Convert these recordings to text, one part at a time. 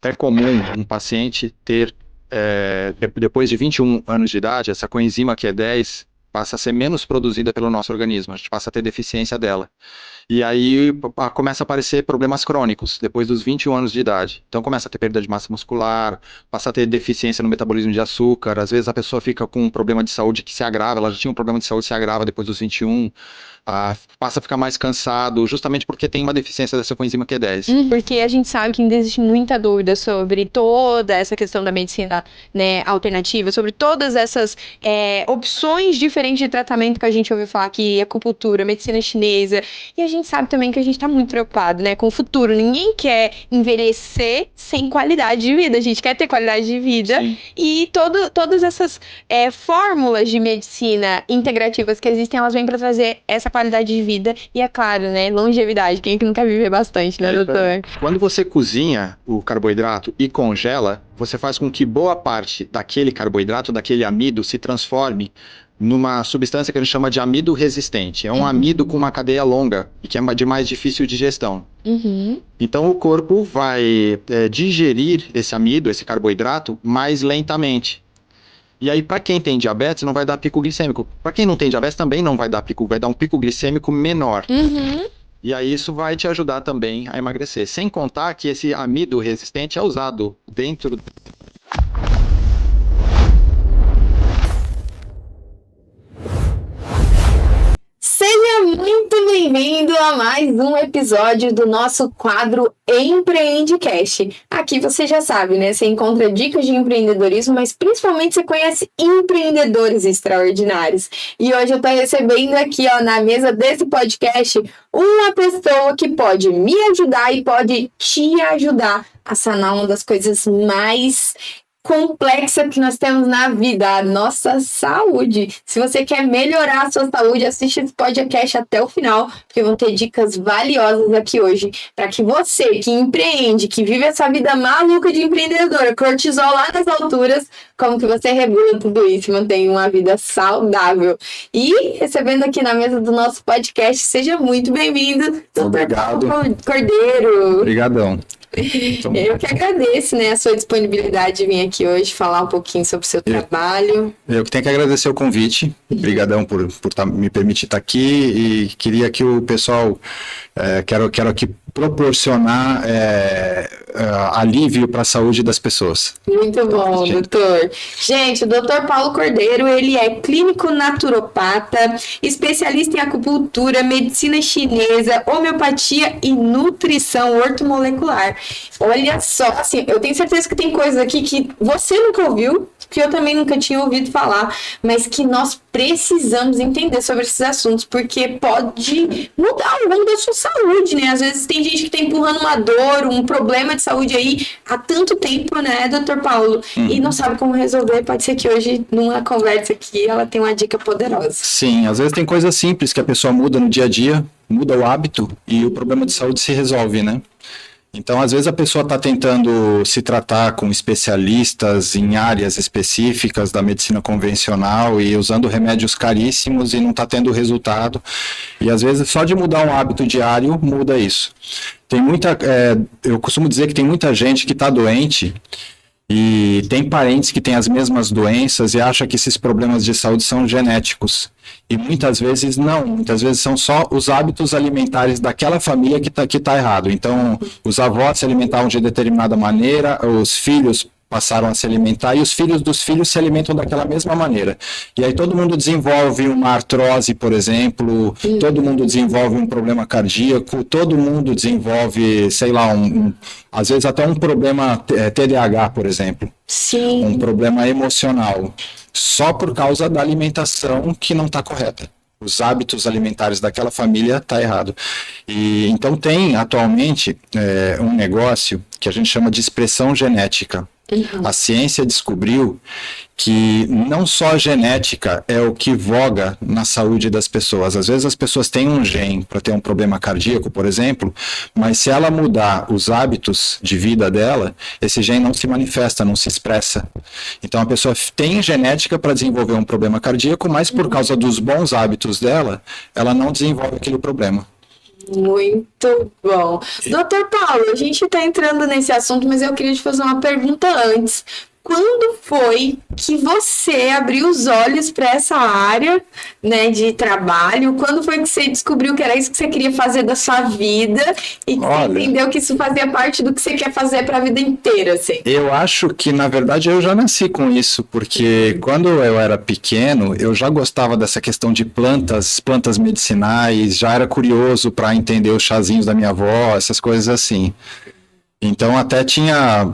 é comum um paciente ter, depois de 21 anos de idade, essa coenzima Q10 passa a ser menos produzida pelo nosso organismo, a gente passa a ter deficiência dela. E aí começa a aparecer problemas crônicos depois dos 21 anos de idade. Então começa a ter perda de massa muscular, passa a ter deficiência no metabolismo de açúcar, às vezes a pessoa fica com um problema de saúde que se agrava, ela já tinha um problema de saúde que se agrava depois dos 21, passa a ficar mais cansado, justamente porque tem uma deficiência dessa coenzima Q10. Porque a gente sabe que ainda existe muita dúvida sobre toda essa questão da medicina, né, alternativa, sobre todas essas opções diferentes de tratamento que a gente ouviu falar aqui, acupuntura, medicina chinesa, e a gente sabe também que a gente tá muito preocupado, né, com o futuro. Ninguém quer envelhecer sem qualidade de vida, a gente quer ter qualidade de vida. Sim. E todas essas fórmulas de medicina integrativas que existem, elas vêm para trazer essa qualidade de vida e, é claro, né, longevidade. Quem é que não quer viver bastante, né, doutor? Quando você cozinha o carboidrato e congela, você faz com que boa parte daquele carboidrato, daquele amido, se transforme numa substância que a gente chama de amido resistente. É um amido com uma cadeia longa e que é de mais difícil digestão. Então o corpo vai digerir esse amido, esse carboidrato, mais lentamente. E aí, para quem tem diabetes, não vai dar pico glicêmico. Para quem não tem diabetes, também não vai dar pico, vai dar um pico glicêmico menor. E aí isso vai te ajudar também a emagrecer. Sem contar que esse amido resistente é usado dentro... Seja muito bem-vindo a mais um episódio do nosso quadro EmpreendCast. Aqui você já sabe, né? Você encontra dicas de empreendedorismo, mas principalmente você conhece empreendedores extraordinários. E hoje eu tô recebendo aqui, ó, na mesa desse podcast, uma pessoa que pode me ajudar e pode te ajudar a sanar uma das coisas mais complexa que nós temos na vida, a nossa saúde. Se você quer melhorar a sua saúde, assiste esse podcast até o final, porque vão ter dicas valiosas aqui hoje, para que você que empreende, que vive essa vida maluca de empreendedora, cortisol lá nas alturas, como que você regula tudo isso e mantém uma vida saudável. E recebendo aqui na mesa do nosso podcast, seja muito bem-vindo, Dr. Paulo Cordeiro. Obrigadão. Eu que agradeço, né, a sua disponibilidade de vir aqui hoje falar um pouquinho sobre o seu trabalho. Eu que tenho que agradecer o convite. Obrigadão por me permitir estar aqui, e queria que o pessoal, quero aqui proporcionar alívio para a saúde das pessoas. Muito bom, doutor. Gente, o doutor Paulo Cordeiro, ele é clínico naturopata, especialista em acupuntura, medicina chinesa, homeopatia e nutrição ortomolecular. Olha só, assim, eu tenho certeza que tem coisas aqui que você nunca ouviu, que eu também nunca tinha ouvido falar, mas que nós precisamos entender sobre esses assuntos, porque pode mudar o rumo da sua saúde, né? Às vezes tem gente que tá empurrando uma dor, um problema de saúde aí há tanto tempo, né, doutor Paulo? E não sabe como resolver. Pode ser que hoje, numa conversa aqui, ela tenha uma dica poderosa. Sim, às vezes tem coisas simples que a pessoa muda no dia a dia, muda o hábito e o problema de saúde se resolve, né? Então, às vezes a pessoa está tentando se tratar com especialistas em áreas específicas da medicina convencional e usando remédios caríssimos e não está tendo resultado. E às vezes só de mudar um hábito diário muda isso. Tem eu costumo dizer que tem muita gente que está doente e tem parentes que têm as mesmas doenças e acha que esses problemas de saúde são genéticos. E muitas vezes não, muitas vezes são só os hábitos alimentares daquela família que tá errado. Então, os avós se alimentavam de determinada maneira, os filhos passaram a se alimentar e os filhos dos filhos se alimentam daquela mesma maneira. E aí todo mundo desenvolve uma artrose, por exemplo, todo mundo desenvolve um problema cardíaco, todo mundo desenvolve, sei lá, às vezes até um problema TDAH, por exemplo. Sim. Um problema emocional, só por causa da alimentação que não está correta. Os hábitos alimentares daquela família tá errado. E então tem atualmente um negócio que a gente chama de expressão genética. A ciência descobriu que não só a genética é o que voga na saúde das pessoas. Às vezes as pessoas têm um gene para ter um problema cardíaco, por exemplo, mas se ela mudar os hábitos de vida dela, esse gene não se manifesta, não se expressa. Então a pessoa tem genética para desenvolver um problema cardíaco, mas por causa dos bons hábitos dela, ela não desenvolve aquele problema. Muito bom. Doutor Paulo, a gente está entrando nesse assunto, mas eu queria te fazer uma pergunta antes. Quando foi que você abriu os olhos para essa área, né, de trabalho? Quando foi que você descobriu que era isso que você queria fazer da sua vida e que você entendeu que isso fazia parte do que você quer fazer para a vida inteira, assim? Eu acho que, na verdade, eu já nasci com isso, porque quando eu era pequeno, eu já gostava dessa questão de plantas medicinais, já era curioso para entender os chazinhos da minha avó, essas coisas assim. Então, até tinha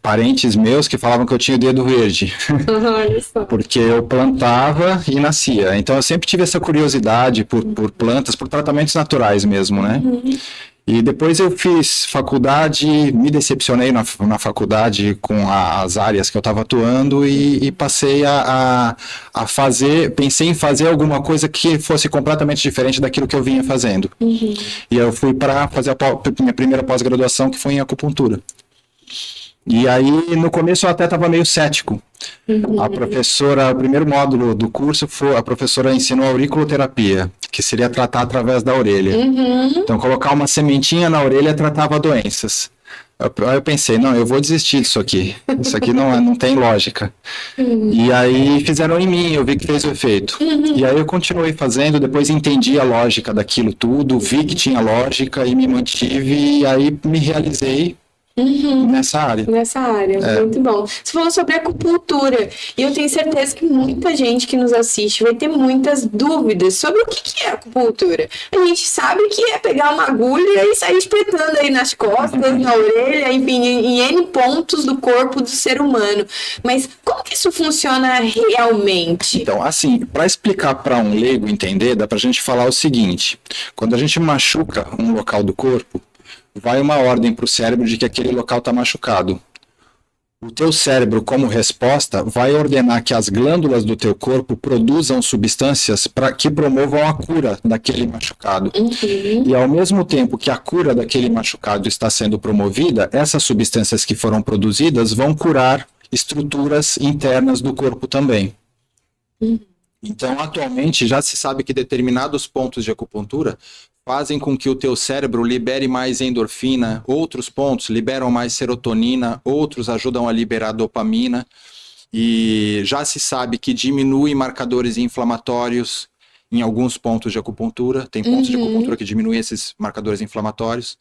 parentes meus que falavam que eu tinha o dedo verde, Olha só. porque eu plantava e nascia. Então, eu sempre tive essa curiosidade por plantas, por tratamentos naturais mesmo, né? E depois eu fiz faculdade, me decepcionei na faculdade com as áreas que eu estava atuando e passei a pensei em fazer alguma coisa que fosse completamente diferente daquilo que eu vinha fazendo. E eu fui para fazer minha primeira pós-graduação, que foi em acupuntura. E aí, no começo, eu até estava meio cético. A professora, o primeiro módulo do curso, a professora ensinou auriculoterapia, que seria tratar através da orelha. Então, colocar uma sementinha na orelha tratava doenças. Aí eu pensei, não, eu vou desistir disso aqui. Isso aqui não tem lógica. E aí fizeram em mim, eu vi que fez o efeito. E aí eu continuei fazendo, depois entendi a lógica daquilo tudo, vi que tinha lógica e me mantive, e aí me realizei nessa área. Nessa área, muito bom. Você falou sobre acupuntura, e eu tenho certeza que muita gente que nos assiste vai ter muitas dúvidas sobre o que é acupuntura. A gente sabe que é pegar uma agulha e sair espetando aí nas costas, na orelha, enfim, em N pontos do corpo do ser humano. Mas como que isso funciona realmente? Então, assim, para explicar para um leigo entender, dá para a gente falar o seguinte: quando a gente machuca um local do corpo, vai uma ordem para o cérebro de que aquele local está machucado. O teu cérebro, como resposta, vai ordenar que as glândulas do teu corpo produzam substâncias que promovam a cura daquele machucado. E ao mesmo tempo que a cura daquele machucado está sendo promovida, essas substâncias que foram produzidas vão curar estruturas internas do corpo também. Então, atualmente, já se sabe que determinados pontos de acupuntura fazem com que o teu cérebro libere mais endorfina, outros pontos liberam mais serotonina, outros ajudam a liberar dopamina, e já se sabe que diminui marcadores inflamatórios em alguns pontos de acupuntura, tem pontos de acupuntura que diminuem esses marcadores inflamatórios,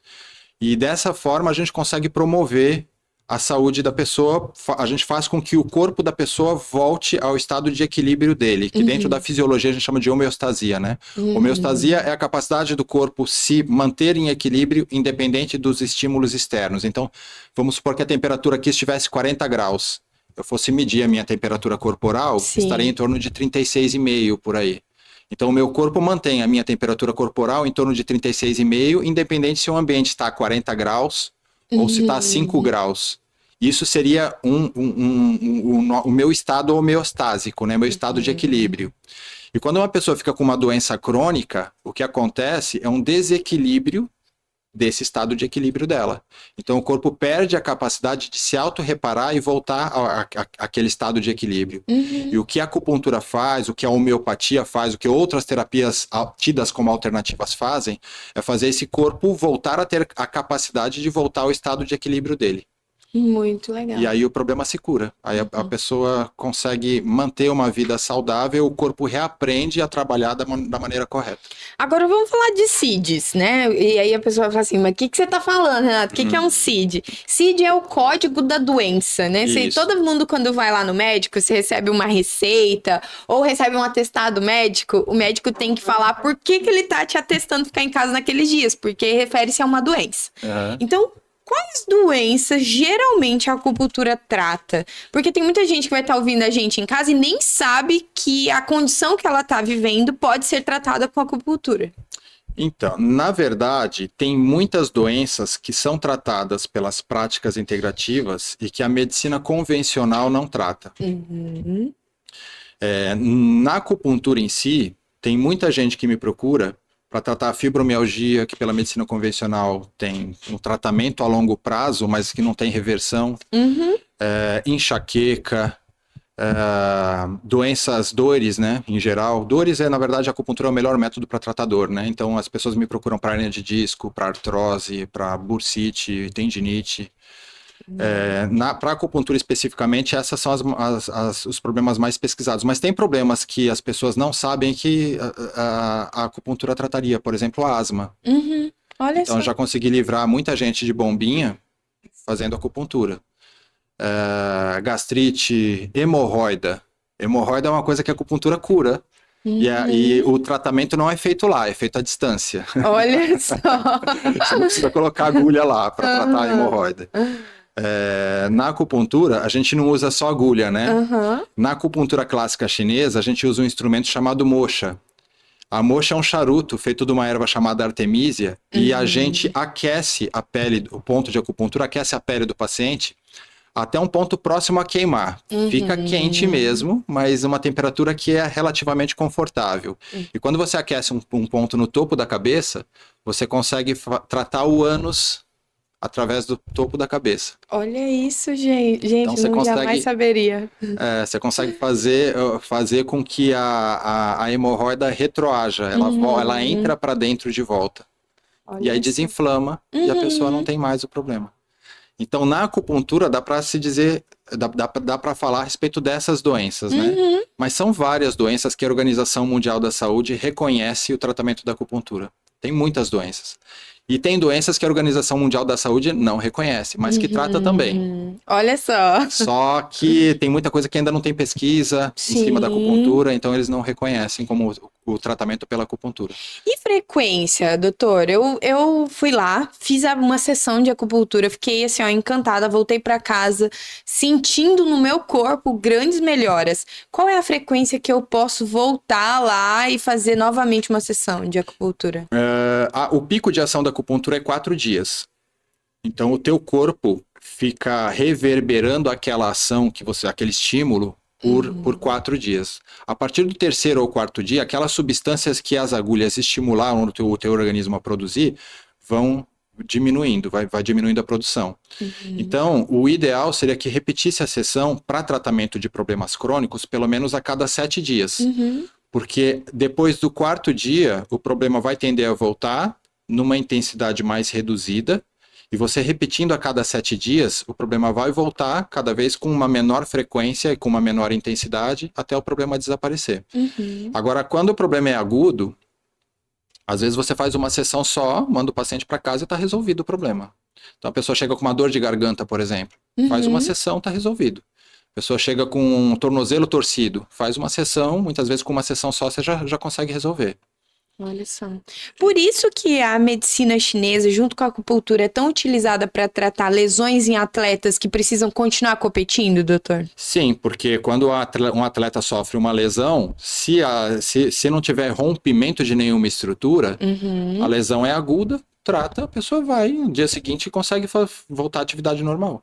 e dessa forma a gente consegue promover a saúde da pessoa, a gente faz com que o corpo da pessoa volte ao estado de equilíbrio dele, que dentro da fisiologia a gente chama de homeostasia, né? Homeostasia é a capacidade do corpo se manter em equilíbrio independente dos estímulos externos. Então, vamos supor que a temperatura aqui estivesse 40 graus. Eu fosse medir a minha temperatura corporal, estaria em torno de 36,5 por aí. Então, o meu corpo mantém a minha temperatura corporal em torno de 36,5, independente se o ambiente está a 40 graus ou se está a 5 graus. Isso seria o meu estado homeostásico, né? Meu estado de equilíbrio. E quando uma pessoa fica com uma doença crônica, o que acontece é um desequilíbrio desse estado de equilíbrio dela. Então o corpo perde a capacidade de se autorreparar e voltar àquele estado de equilíbrio. E o que a acupuntura faz, o que a homeopatia faz, o que outras terapias tidas como alternativas fazem, é fazer esse corpo voltar a ter a capacidade de voltar ao estado de equilíbrio dele. Muito legal. E aí o problema se cura. Aí a pessoa consegue manter uma vida saudável, o corpo reaprende a trabalhar da maneira correta. Agora vamos falar de CIDs, né? E aí a pessoa fala assim, mas o que você tá falando, Renato? O que é um CID? CID é o código da doença, né? Todo mundo, quando vai lá no médico, você recebe uma receita ou recebe um atestado médico, o médico tem que falar por que ele tá te atestando ficar em casa naqueles dias, porque refere-se a uma doença. Então, quais doenças geralmente a acupuntura trata? Porque tem muita gente que vai estar ouvindo a gente em casa e nem sabe que a condição que ela está vivendo pode ser tratada com acupuntura. Então, na verdade, tem muitas doenças que são tratadas pelas práticas integrativas e que a medicina convencional não trata. Na acupuntura em si, tem muita gente que me procura para tratar a fibromialgia, que pela medicina convencional tem um tratamento a longo prazo, mas que não tem reversão, enxaqueca, doenças, dores, né, em geral. Dores na verdade, a acupuntura é o melhor método para tratar dor, né? Então, as pessoas me procuram para hernia de disco, para artrose, para bursite, tendinite. Para acupuntura especificamente, essas são os problemas mais pesquisados. Mas tem problemas que as pessoas não sabem que a acupuntura trataria. Por exemplo, a asma. Olha Então, só. já consegui livrar muita gente de bombinha fazendo acupuntura. Gastrite, hemorroida. Hemorroida é uma coisa que a acupuntura cura. E o tratamento não é feito lá, é feito à distância. Olha só. Você não precisa colocar agulha lá para tratar a hemorroida. Na acupuntura, a gente não usa só agulha, né? Na acupuntura clássica chinesa, a gente usa um instrumento chamado moxa. A moxa é um charuto feito de uma erva chamada artemisia e a gente aquece a pele, o ponto de acupuntura aquece a pele do paciente até um ponto próximo a queimar. Fica quente mesmo, mas uma temperatura que é relativamente confortável. E quando você aquece um ponto no topo da cabeça, você consegue tratar o ânus através do topo da cabeça. Olha isso, gente. Gente, Então, você não jamais consegue- saberia. Você consegue fazer com que a hemorroida retroaja, ela entra para dentro de volta. Olha E aí só. desinflama e a pessoa não tem mais o problema. Então, na acupuntura, dá para se dizer, dá para falar a respeito dessas doenças, né? Mas são várias doenças que a Organização Mundial da Saúde reconhece o tratamento da acupuntura. Tem muitas doenças. E tem doenças que a Organização Mundial da Saúde não reconhece, mas que trata também. Olha só. Só que tem muita coisa que ainda não tem pesquisa em cima da Sim. acupuntura, então eles não reconhecem como o tratamento pela acupuntura. E frequência, doutor? Eu fui lá, fiz uma sessão de acupuntura, fiquei assim, ó, encantada, voltei pra casa sentindo no meu corpo grandes melhoras. Qual é a frequência que eu posso voltar lá e fazer novamente uma sessão de acupuntura? O pico de ação da acupuntura é 4 dias. Então o teu corpo fica reverberando aquela ação, aquele estímulo, por 4 dias. A partir do 3º ou 4º dia, aquelas substâncias que as agulhas estimularam o teu organismo a produzir vão diminuindo, vai diminuindo a produção. Então, o ideal seria que repetisse a sessão para tratamento de problemas crônicos pelo menos a cada 7 dias. Porque depois do 4º dia, o problema vai tender a voltar numa intensidade mais reduzida, e você repetindo a cada 7 dias, o problema vai voltar cada vez com uma menor frequência e com uma menor intensidade, até o problema desaparecer. Agora, quando o problema é agudo, às vezes você faz uma sessão só, manda o paciente para casa e está resolvido o problema. Então a pessoa chega com uma dor de garganta, por exemplo, faz uma sessão, está resolvido. A pessoa chega com um tornozelo torcido, faz uma sessão, muitas vezes com uma sessão só você já consegue resolver. Olha só. Por isso que a medicina chinesa, junto com a acupuntura, é tão utilizada para tratar lesões em atletas que precisam continuar competindo, doutor? Sim, porque quando um atleta sofre uma lesão, se não tiver rompimento de nenhuma estrutura, a lesão é aguda, trata, a pessoa vai, no dia seguinte consegue voltar à atividade normal.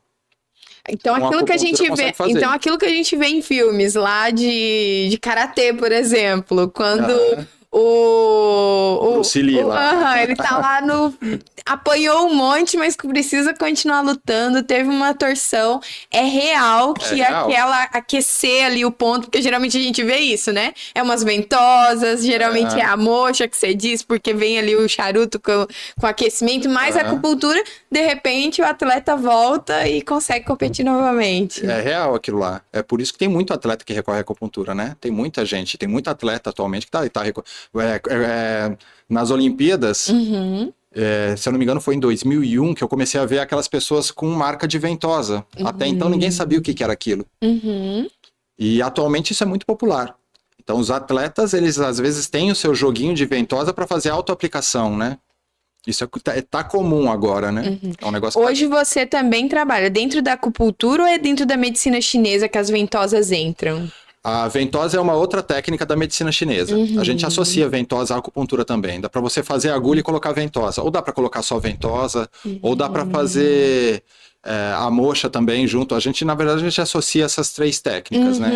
Então, Com a aquilo que a gente acupuntura vê, consegue fazer. então, aquilo que a gente vê em filmes lá de karatê, por exemplo, quando o Bruce Lee lá. ele tá lá apanhou um monte, mas precisa continuar lutando, teve uma torção, é real que real. aquela aquecer ali o ponto, porque geralmente a gente vê isso, né? É umas ventosas, geralmente é a moxa que você diz, porque vem ali o charuto com aquecimento, mas a acupuntura, de repente o atleta volta e consegue competir novamente. É real aquilo lá. É por isso que tem muito atleta que recorre à acupuntura, né? Tem muita gente, tem muito atleta atualmente que tá nas Olimpíadas, se eu não me engano foi em 2001 que eu comecei a ver aquelas pessoas com marca de ventosa. Até então ninguém sabia o que era aquilo. E atualmente isso é muito popular. Então os atletas, eles às vezes têm o seu joguinho de ventosa para fazer autoaplicação, né? Isso tá comum agora, né? É um negócio que Hoje você também trabalha dentro da acupuntura ou é dentro da medicina chinesa que as ventosas entram? A ventosa é uma outra técnica da medicina chinesa. A gente associa ventosa à acupuntura também. Dá para você fazer agulha e colocar ventosa. Ou dá para colocar só ventosa, ou dá para fazer a moxa também junto. Na verdade, a gente associa essas 3 técnicas, né?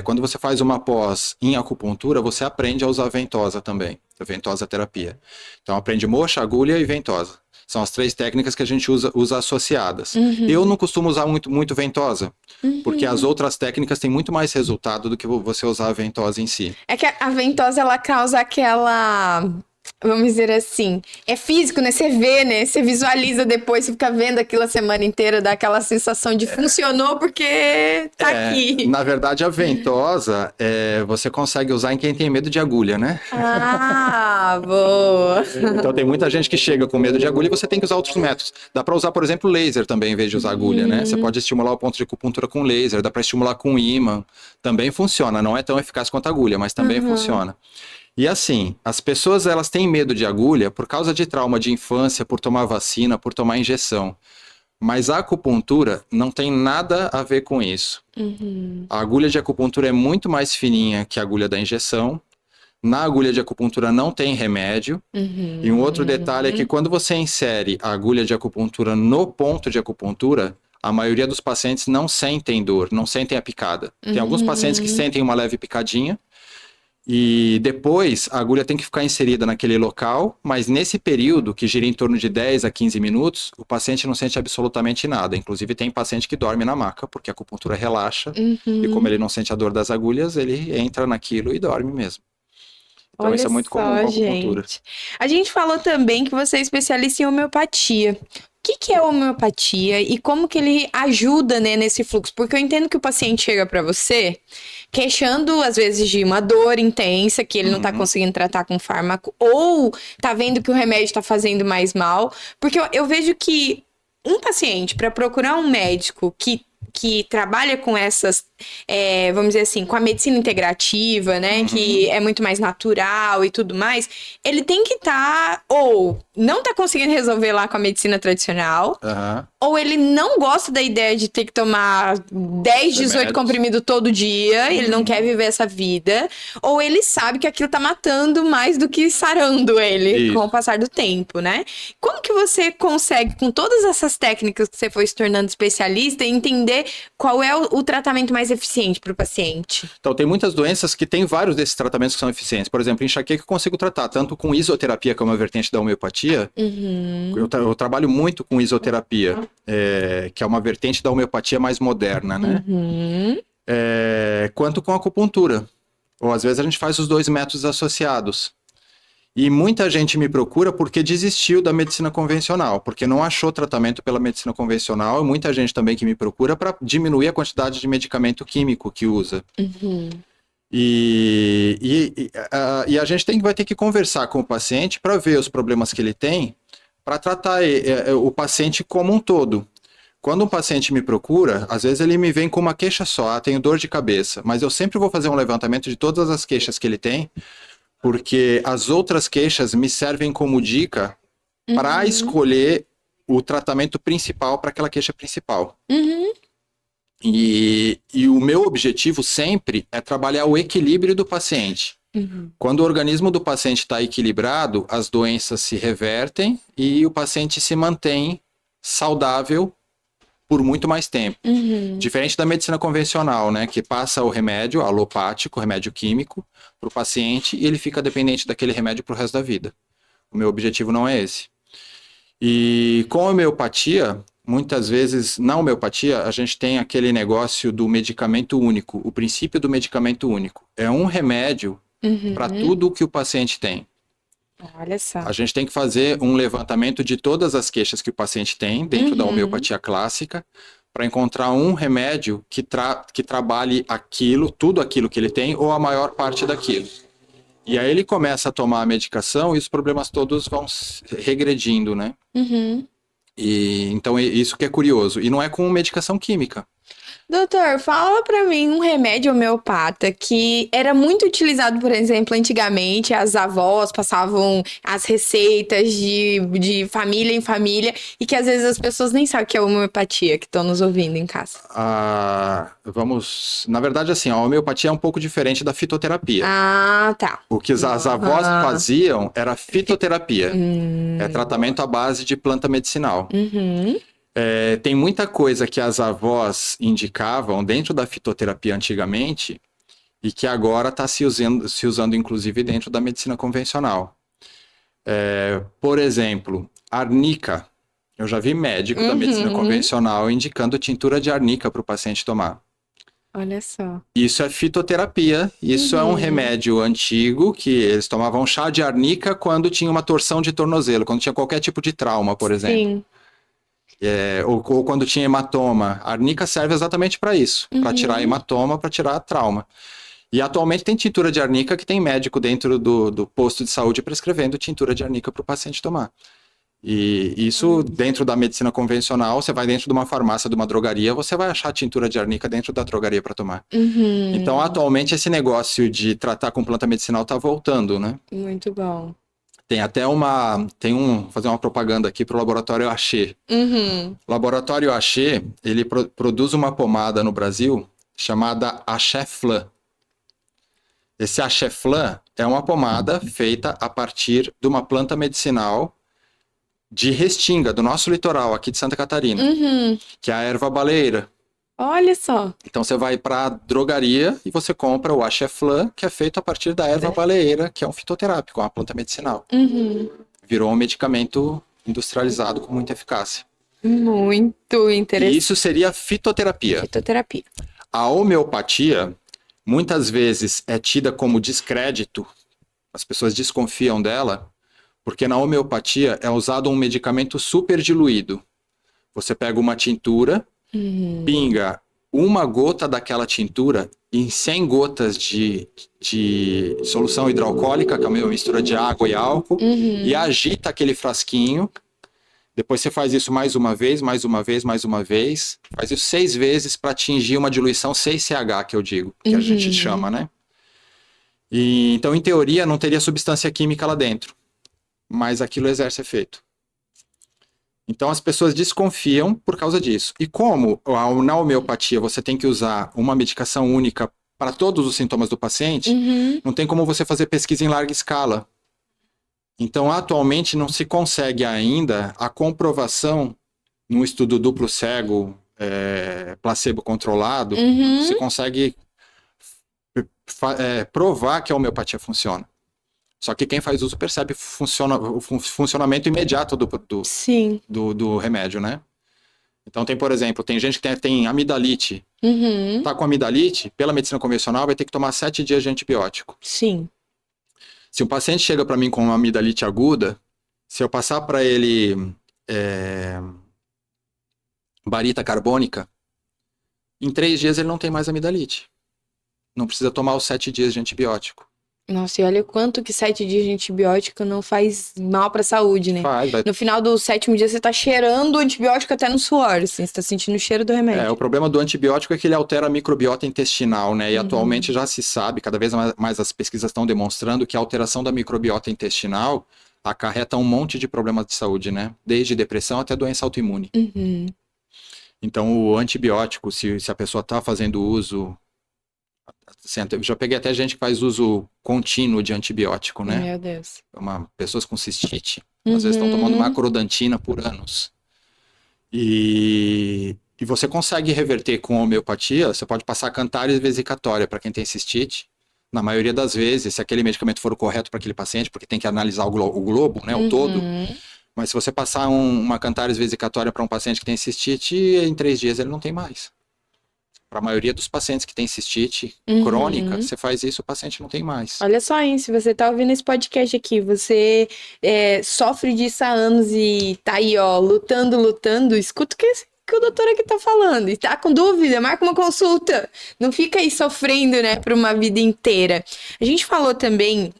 Quando você faz uma pós em acupuntura, você aprende a usar ventosa também. A ventosa terapia. Então, aprende moxa, agulha e ventosa. São as 3 técnicas que a gente usa associadas. Uhum. Eu não costumo usar muito ventosa, porque as outras técnicas têm muito mais resultado do que você usar a ventosa em si. É que a ventosa, ela causa aquela... Vamos dizer assim, é físico, né? Você vê, né? Você visualiza depois, você fica vendo aquilo a semana inteira, dá aquela sensação de funcionou porque tá aqui. Na verdade, a ventosa, você consegue usar em quem tem medo de agulha, né? Ah, boa. Então tem muita gente que chega com medo de agulha e você tem que usar outros métodos. Dá para usar, por exemplo, laser também, em vez de usar agulha, né? Você pode estimular o ponto de acupuntura com laser, dá para estimular com ímã. Também funciona, não é tão eficaz quanto a agulha, mas também funciona. E assim, as pessoas elas têm medo de agulha por causa de trauma de infância, por tomar vacina, por tomar injeção. Mas a acupuntura não tem nada a ver com isso. A agulha de acupuntura é muito mais fininha que a agulha da injeção. Na agulha de acupuntura não tem remédio. E um outro detalhe é que quando você insere a agulha de acupuntura no ponto de acupuntura, a maioria dos pacientes não sentem dor, não sentem a picada. Tem alguns pacientes que sentem uma leve picadinha. E depois a agulha tem que ficar inserida naquele local, mas nesse período, que gira em torno de 10 a 15 minutos, o paciente não sente absolutamente nada. Inclusive tem paciente que dorme na maca, porque a acupuntura relaxa, e como ele não sente a dor das agulhas, ele entra naquilo e dorme mesmo. Então isso é muito comum com a acupuntura. Gente. A gente falou também que você é especialista em homeopatia. O que é homeopatia e como que ele ajuda, né, nesse fluxo? Porque eu entendo que o paciente chega para você queixando, às vezes, de uma dor intensa que ele não tá conseguindo tratar com fármaco, ou tá vendo que o remédio tá fazendo mais mal. Porque eu vejo que um paciente, para procurar um médico que trabalha com essas, vamos dizer assim, com a medicina integrativa, né, que é muito mais natural e tudo mais, ele tem que estar, ou não tá conseguindo resolver lá com a medicina tradicional, ou ele não gosta da ideia de ter que tomar 10, 18 comprimidos todo dia, ele não quer viver essa vida, ou ele sabe que aquilo tá matando mais do que sarando ele com o passar do tempo, né? Como que você consegue, com todas essas técnicas que você foi se tornando especialista, entender qual é o tratamento mais eficiente para o paciente? Então, tem muitas doenças que tem vários desses tratamentos que são eficientes. Por exemplo, enxaqueca eu consigo tratar tanto com isoterapia, que é uma vertente da homeopatia. Eu trabalho muito com isoterapia, que é uma vertente da homeopatia mais moderna, né? Quanto com acupuntura. Ou às vezes a gente faz os 2 métodos associados. E muita gente me procura porque desistiu da medicina convencional, porque não achou tratamento pela medicina convencional, e muita gente também que me procura para diminuir a quantidade de medicamento químico que usa. E a gente vai ter que conversar com o paciente para ver os problemas que ele tem, para tratar o paciente como um todo. Quando um paciente me procura, às vezes ele me vem com uma queixa só, tenho dor de cabeça, mas eu sempre vou fazer um levantamento de todas as queixas que ele tem, porque as outras queixas me servem como dica para escolher o tratamento principal para aquela queixa principal. E o meu objetivo sempre é trabalhar o equilíbrio do paciente. Quando o organismo do paciente está equilibrado, as doenças se revertem e o paciente se mantém saudável por muito mais tempo. Diferente da medicina convencional, né, que passa o remédio alopático, remédio químico, para o paciente e ele fica dependente daquele remédio para o resto da vida. O meu objetivo não é esse. E com a homeopatia, muitas vezes, na homeopatia, a gente tem aquele negócio do medicamento único, o princípio do medicamento único. É um remédio para tudo o que o paciente tem. Olha só. A gente tem que fazer um levantamento de todas as queixas que o paciente tem dentro da homeopatia clássica para encontrar um remédio que trabalhe aquilo, tudo aquilo que ele tem ou a maior parte daquilo. E aí ele começa a tomar a medicação e os problemas todos vão regredindo, né? E então isso que é curioso. E não é com medicação química. Doutor, fala pra mim um remédio homeopata que era muito utilizado, por exemplo, antigamente, as avós passavam as receitas de família em família e que às vezes as pessoas nem sabem o que é homeopatia, que estão nos ouvindo em casa. Na verdade, assim, a homeopatia é um pouco diferente da fitoterapia. Ah, tá. O que as avós faziam era fitoterapia. É tratamento à base de planta medicinal. Tem muita coisa que as avós indicavam dentro da fitoterapia antigamente e que agora está se usando inclusive dentro da medicina convencional. Por exemplo, Arnica. Eu já vi médico da medicina convencional indicando tintura de arnica para o paciente tomar. Olha só. Isso é fitoterapia, isso é um remédio antigo que eles tomavam chá de arnica quando tinha uma torção de tornozelo, quando tinha qualquer tipo de trauma, por exemplo. Sim. Ou quando tinha hematoma. A arnica serve exatamente para isso, para tirar hematoma, para tirar trauma. E atualmente tem tintura de arnica que tem médico dentro do posto de saúde prescrevendo tintura de arnica para o paciente tomar. E isso dentro da medicina convencional, você vai dentro de uma farmácia, de uma drogaria, você vai achar tintura de arnica dentro da drogaria para tomar. Então, atualmente, esse negócio de tratar com planta medicinal está voltando, né? Muito bom. Tem até fazer uma propaganda aqui para o Laboratório Axê. O Laboratório Axê, ele produz uma pomada no Brasil chamada Axé Flan. Esse Axé Flan é uma pomada feita a partir de uma planta medicinal de Restinga, do nosso litoral, aqui de Santa Catarina, que é a erva baleeira. Olha só. Então você vai para a drogaria e você compra o Axé Flan, que é feito a partir da erva baleeira, que é um fitoterápico, uma planta medicinal. Virou um medicamento industrializado com muita eficácia. Muito E interessante. isso seria fitoterapia. Fitoterapia. A homeopatia, muitas vezes, é tida como descrédito, as pessoas desconfiam dela, porque na homeopatia é usado um medicamento super diluído. Você pega uma tintura, pinga uma gota daquela tintura em 100 gotas de solução hidroalcoólica, que é uma mistura de água e álcool, e agita aquele frasquinho. Depois você faz isso mais uma vez, mais uma vez, mais uma vez. Faz isso 6 vezes para atingir uma diluição 6CH, que eu digo, que a gente chama, né? E, então, em teoria, não teria substância química lá dentro, mas aquilo exerce efeito. Então, as pessoas desconfiam por causa disso. E como na homeopatia você tem que usar uma medicação única para todos os sintomas do paciente, não tem como você fazer pesquisa em larga escala. Então, atualmente, não se consegue ainda a comprovação num estudo duplo cego, placebo controlado, se consegue provar que a homeopatia funciona. Só que quem faz uso percebe o funcionamento imediato do remédio, né? Então por exemplo, tem gente que tem amidalite. Tá com amidalite, pela medicina convencional, vai ter que tomar 7 dias de antibiótico. Sim. Se um paciente chega para mim com uma amidalite aguda, se eu passar para ele barita carbônica, em 3 dias ele não tem mais amidalite. Não precisa tomar os 7 dias de antibiótico. Nossa, e olha o quanto que 7 dias de antibiótico não faz mal pra saúde, né? Vai. No final do 7º dia, você tá cheirando o antibiótico até no suor, assim, você tá sentindo o cheiro do remédio. O problema do antibiótico é que ele altera a microbiota intestinal, né? E atualmente já se sabe, cada vez mais as pesquisas estão demonstrando que a alteração da microbiota intestinal acarreta um monte de problemas de saúde, né? Desde depressão até doença autoimune. Então, o antibiótico, se a pessoa tá fazendo uso... Eu já peguei até gente que faz uso contínuo de antibiótico, né? Meu Deus. Pessoas com cistite, às vezes estão tomando macrodantina por anos. E você consegue reverter com homeopatia, você pode passar cantares vesicatória para quem tem cistite. Na maioria das vezes, se aquele medicamento for o correto para aquele paciente, porque tem que analisar o globo, né, o todo. Mas se você passar uma cantares vesicatória para um paciente que tem cistite, em 3 dias ele não tem mais. Para a maioria dos pacientes que tem cistite crônica, você faz isso, o paciente não tem mais. Olha só, hein, se você tá ouvindo esse podcast aqui, você sofre disso há anos e tá aí, ó, lutando, escuta o que o doutor aqui tá falando. E tá com dúvida, marca uma consulta. Não fica aí sofrendo, né, por uma vida inteira. A gente falou também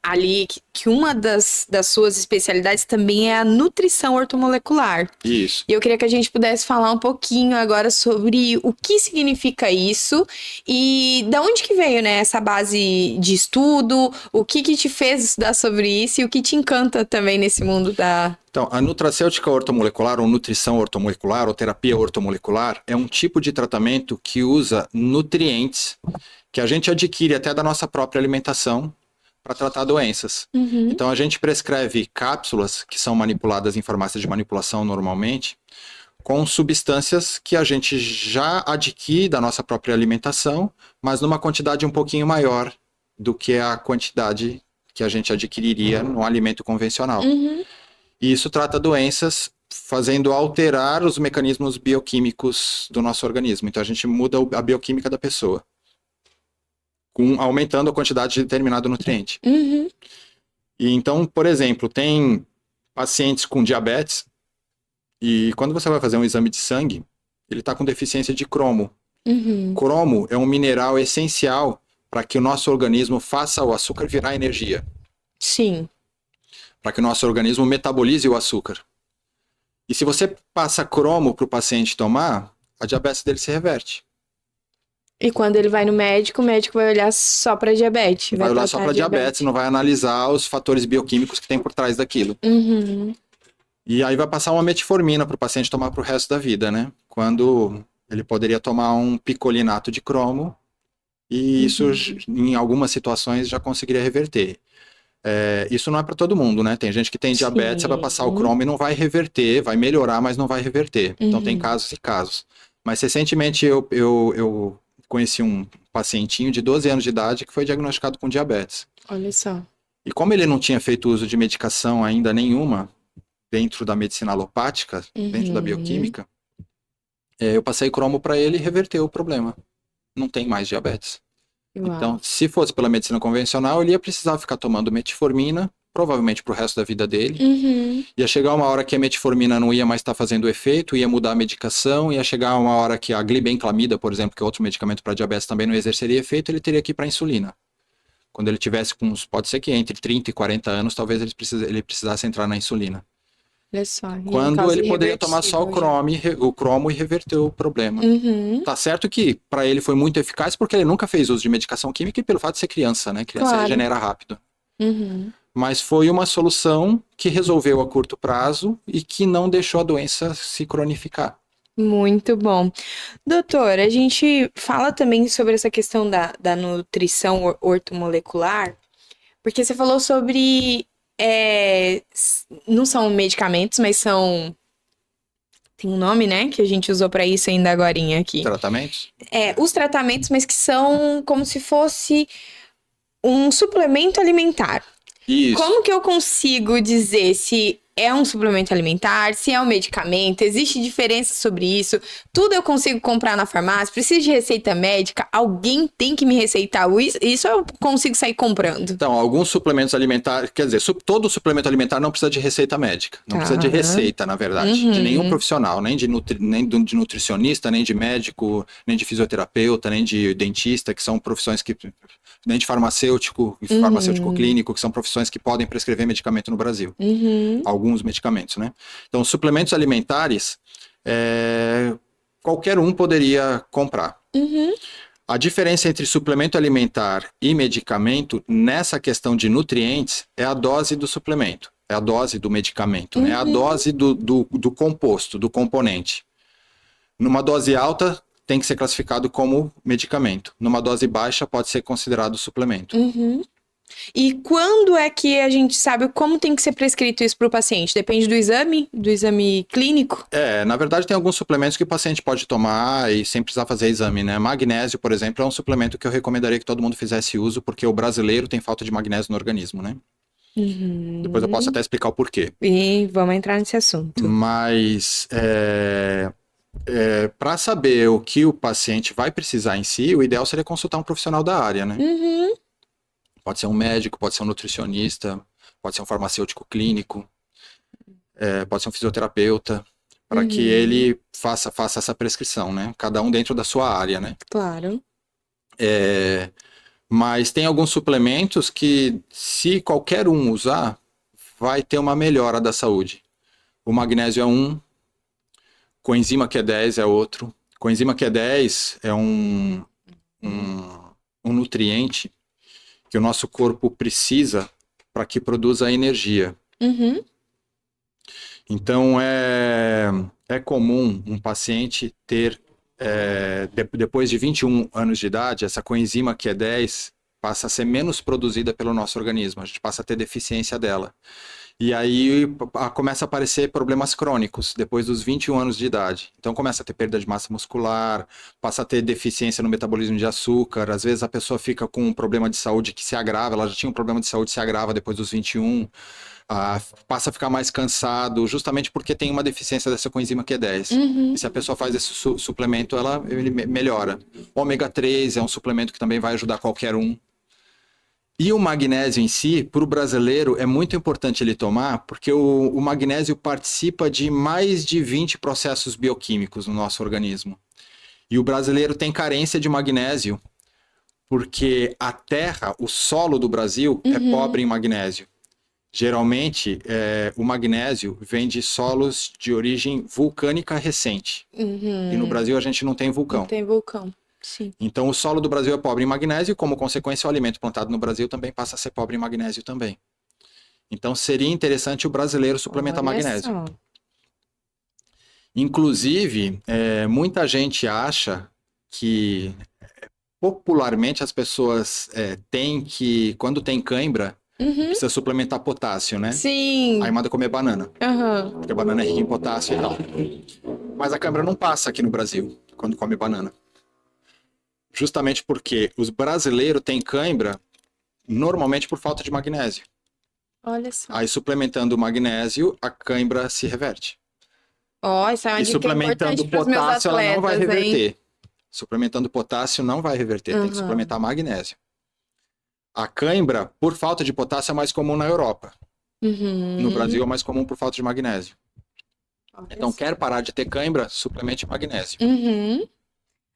ali que uma das suas especialidades também é a nutrição ortomolecular. Isso. E eu queria que a gente pudesse falar um pouquinho agora sobre o que significa isso e da onde que veio, né, essa base de estudo, o que te fez estudar sobre isso e o que te encanta também nesse mundo da... Então, a nutracêutica ortomolecular, ou nutrição ortomolecular, ou terapia ortomolecular, é um tipo de tratamento que usa nutrientes que a gente adquire até da nossa própria alimentação para tratar doenças. Então, a gente prescreve cápsulas que são manipuladas em farmácias de manipulação normalmente, com substâncias que a gente já adquire da nossa própria alimentação, mas numa quantidade um pouquinho maior do que a quantidade que a gente adquiriria no alimento convencional. E isso trata doenças fazendo alterar os mecanismos bioquímicos do nosso organismo. Então a gente muda a bioquímica da pessoa, aumentando a quantidade de determinado nutriente. Uhum. E então, por exemplo, tem pacientes com diabetes e quando você vai fazer um exame de sangue, ele está com deficiência de cromo. Uhum. Cromo é um mineral essencial para que o nosso organismo faça o açúcar virar energia, Sim. para que o nosso organismo metabolize o açúcar. E se você passa cromo para o paciente tomar, a diabetes dele se reverte. E quando ele vai no médico, o médico vai olhar só para diabetes. Vai olhar tratar só para diabetes, não vai analisar os fatores bioquímicos que tem por trás daquilo. Uhum. E aí vai passar uma metformina para o paciente tomar para o resto da vida, né? Quando ele poderia tomar um picolinato de cromo e isso, em algumas situações, já conseguiria reverter. Isso não é para todo mundo, né? Tem gente que tem diabetes, você vai passar o cromo e não vai reverter, vai melhorar, mas não vai reverter. Então tem casos e casos. Mas recentemente eu conheci um pacientinho de 12 anos de idade que foi diagnosticado com diabetes. Olha só. E como ele não tinha feito uso de medicação ainda nenhuma, dentro da medicina alopática, dentro da bioquímica, eu passei cromo para ele e reverteu o problema. Não tem mais diabetes. Uau. Então, se fosse pela medicina convencional, ele ia precisar ficar tomando metformina, provavelmente pro resto da vida dele. Ia chegar uma hora que a metformina não ia mais estar fazendo efeito, ia mudar a medicação, ia chegar uma hora que a glibenclamida, por exemplo, que é outro medicamento para diabetes, também não exerceria efeito, ele teria que ir para insulina. Quando ele tivesse pode ser que entre 30 e 40 anos, talvez ele precisasse entrar na insulina. Olha só. Quando ele poderia tomar só o cromo e reverter o problema. Tá certo que para ele foi muito eficaz porque ele nunca fez uso de medicação química e pelo fato de ser criança, né? Criança regenera rápido. Mas foi uma solução que resolveu a curto prazo e que não deixou a doença se cronificar. Muito bom. Doutor, a gente fala também sobre essa questão da nutrição ortomolecular, porque você falou sobre... não são medicamentos, mas são... Tem um nome, né? Que a gente usou para isso ainda agorinha aqui. Tratamentos? Os tratamentos, mas que são como se fosse um suplemento alimentar. Isso. Como que eu consigo dizer se é um suplemento alimentar, se é um medicamento? Existe diferença sobre isso? Tudo eu consigo comprar na farmácia? Preciso de receita médica? Alguém tem que me receitar isso ou eu consigo sair comprando? Então, alguns suplementos alimentares, quer dizer, todo suplemento alimentar não precisa de receita médica. Não precisa de receita, na verdade, de nenhum profissional, nem de nutricionista, nem de médico, nem de fisioterapeuta, nem de dentista, que são profissões que... nem de farmacêutico clínico, que são profissões que podem prescrever medicamento no Brasil. Alguns medicamentos, né? Então, suplementos alimentares, qualquer um poderia comprar. A diferença entre suplemento alimentar e medicamento, nessa questão de nutrientes, é a dose do suplemento, é a dose do medicamento, né? É a dose do composto, do componente. Numa dose alta, tem que ser classificado como medicamento. Numa dose baixa, pode ser considerado suplemento. E quando é que a gente sabe como tem que ser prescrito isso para o paciente? Depende do exame clínico? Na verdade tem alguns suplementos que o paciente pode tomar e sem precisar fazer exame, né? Magnésio, por exemplo, é um suplemento que eu recomendaria que todo mundo fizesse uso, porque o brasileiro tem falta de magnésio no organismo, né? Depois eu posso até explicar o porquê. E vamos entrar nesse assunto. Mas para saber o que o paciente vai precisar em si, o ideal seria consultar um profissional da área, né? Pode ser um médico, pode ser um nutricionista, pode ser um farmacêutico clínico, pode ser um fisioterapeuta, para que ele faça essa prescrição, né? Cada um dentro da sua área, né? Claro. Mas tem alguns suplementos que, se qualquer um usar, vai ter uma melhora da saúde. O magnésio é um, coenzima Q10 é outro. Coenzima Q10 é um nutriente que o nosso corpo precisa para que produza energia. Então, é comum um paciente ter, depois de 21 anos de idade, essa coenzima Q10 passa a ser menos produzida pelo nosso organismo, a gente passa a ter deficiência dela. E aí começa a aparecer problemas crônicos depois dos 21 anos de idade. Então começa a ter perda de massa muscular, passa a ter deficiência no metabolismo de açúcar, às vezes a pessoa fica com um problema de saúde que se agrava, ela já tinha um problema de saúde que se agrava depois dos 21. passa a ficar mais cansado, justamente porque tem uma deficiência dessa coenzima Q10. E se a pessoa faz esse suplemento, ele melhora. Ômega 3 é um suplemento que também vai ajudar qualquer um. E o magnésio em si, para o brasileiro, é muito importante ele tomar, porque o magnésio participa de mais de 20 processos bioquímicos no nosso organismo. E o brasileiro tem carência de magnésio, porque a terra, o solo do Brasil, é pobre em magnésio. Geralmente, o magnésio vem de solos de origem vulcânica recente. E no Brasil a gente não tem vulcão. Não tem vulcão, sim. Então o solo do Brasil é pobre em magnésio e, como consequência, o alimento plantado no Brasil também passa a ser pobre em magnésio também. Então seria interessante o brasileiro suplementar magnésio. Só. Inclusive, muita gente acha que popularmente as pessoas têm que, quando tem cãibra, precisa suplementar potássio, né? Sim. Aí manda comer banana, porque a banana é rica em potássio e tal. Mas a cãibra não passa aqui no Brasil, quando come banana. Justamente porque os brasileiros têm cãibra normalmente por falta de magnésio. Olha só. Aí suplementando o magnésio, a cãibra se reverte. Isso é uma E dica suplementando importante para os meus potássio, ela não vai atletas, hein? reverter. Suplementando potássio não vai reverter, tem que suplementar magnésio. A cãibra, por falta de potássio, é mais comum na Europa. No Brasil é mais comum por falta de magnésio. Então, quer parar de ter cãibra, suplemente magnésio.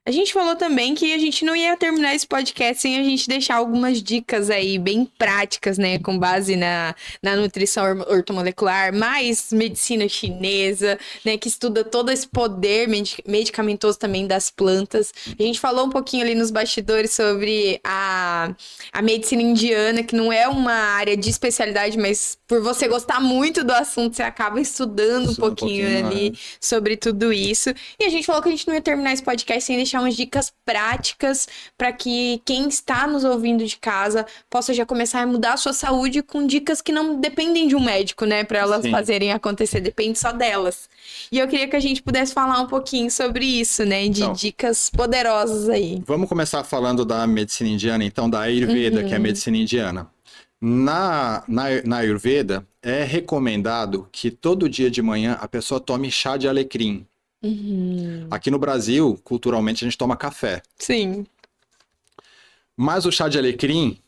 A gente falou também que a gente não ia terminar esse podcast sem a gente deixar algumas dicas aí bem práticas, né? Com base na nutrição ortomolecular, mais medicina chinesa, né? Que estuda todo esse poder medicamentoso também das plantas. A gente falou um pouquinho ali nos bastidores sobre a medicina indiana, que não é uma área de especialidade, mas por você gostar muito do assunto, você acaba estudando um pouquinho ali sobre tudo isso. E a gente falou que a gente não ia terminar esse podcast sem deixar umas dicas práticas para que quem está nos ouvindo de casa possa já começar a mudar a sua saúde com dicas que não dependem de um médico, né? Para elas fazerem acontecer, depende só delas. E eu queria que a gente pudesse falar um pouquinho sobre isso, né? De dicas poderosas aí. Vamos começar falando da medicina indiana, então, da Ayurveda, que é a medicina indiana. Na Ayurveda, é recomendado que todo dia de manhã a pessoa tome chá de alecrim. Aqui no Brasil, culturalmente, a gente toma café. Sim. Mas o chá de alecrim